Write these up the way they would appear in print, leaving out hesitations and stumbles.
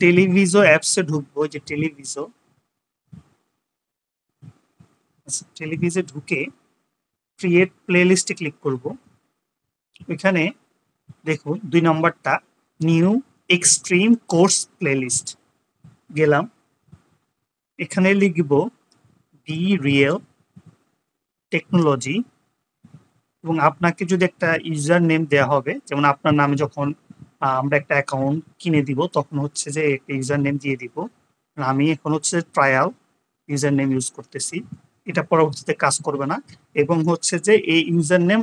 টেলিভিজো অ্যাপসে ঢুকবো, যে টেলিভিজো, টেলিভিজে ঢুকে ক্রিয়েট প্লেলিস্টে ক্লিক করব। এখানে দেখুন 2 নম্বরটা নিউ এক্সট্রিম কোর্স প্লেলিস্ট, গেলাম। এখানে লিখব বি রিয়েল টেকনোলজি, এবং আপনাকে যদি একটা ইউজার নেম দেওয়া হবে, যেমন আপনার নামে যখন আমরা একটা অ্যাকাউন্ট কিনে দিব তখন হচ্ছে যে একটা ইউজার নেম দিয়ে দিব। আমি এখন হচ্ছে ট্রায়াল ইউজার নেম ইউজ করতেছি, এটা পরবর্তীতে কাজ করবে না। এবং হচ্ছে যে এই ইউজার নেম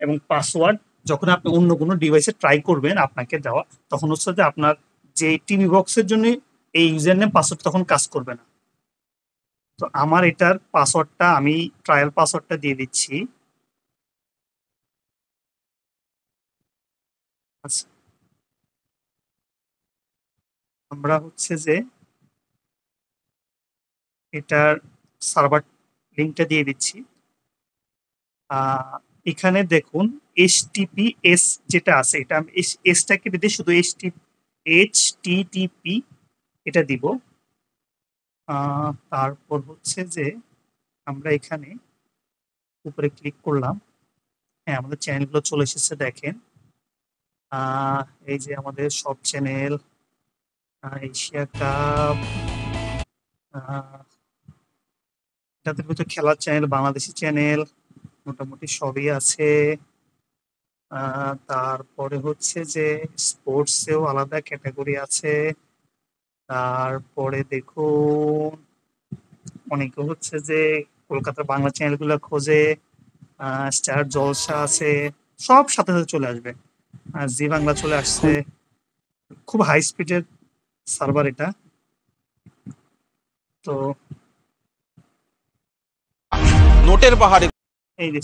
এবং পাসওয়ার্ড যখন আপনি অন্য কোনো ডিভাইসে ট্রাই করবেন আপনাকে দেওয়া, তখন হচ্ছে যে আপনার যে টিভি বক্সের জন্য এই ইউজার নেম পাসওয়ার্ড তখন কাজ করবে না। তো আমার এটার পাসওয়ার্ডটা আমি ট্রায়াল পাসওয়ার্ডটা দিয়ে দিচ্ছি। আচ্ছা, আমরা হচ্ছে যে এটার সার্ভার লিঙ্কটা দিয়ে দিচ্ছি। এখানে দেখুন HTTPS যেটা আছে, এটা আমি এসটাকে দিতে শুধু HTTP এটা দিব। তারপর হচ্ছে যে আমরা এখানে উপরে ক্লিক করলাম। হ্যাঁ, আমাদের চ্যানেলগুলো চলে এসেছে দেখেন। এই যে আমাদের সব চ্যানেল, এশিয়া কাপ, এটাতে হচ্ছে খেলার চ্যানেল, বাংলাদেশি চ্যানেল, মোটামুটি সবই আছে। তারপরে হচ্ছে যে স্পোর্টসেও আলাদা ক্যাটাগরি আছে। তারপরে দেখুন অনেকে হচ্ছে যে কলকাতার বাংলা চ্যানেলগুলো খোঁজে, স্টার জলসা আছে, সব সাথে সাথে চলে আসবে। জি বাংলা চলে আসছে। খুব হাই স্পিডের সার্ভার এটা। তো নোটের পাহাড়ে এই যে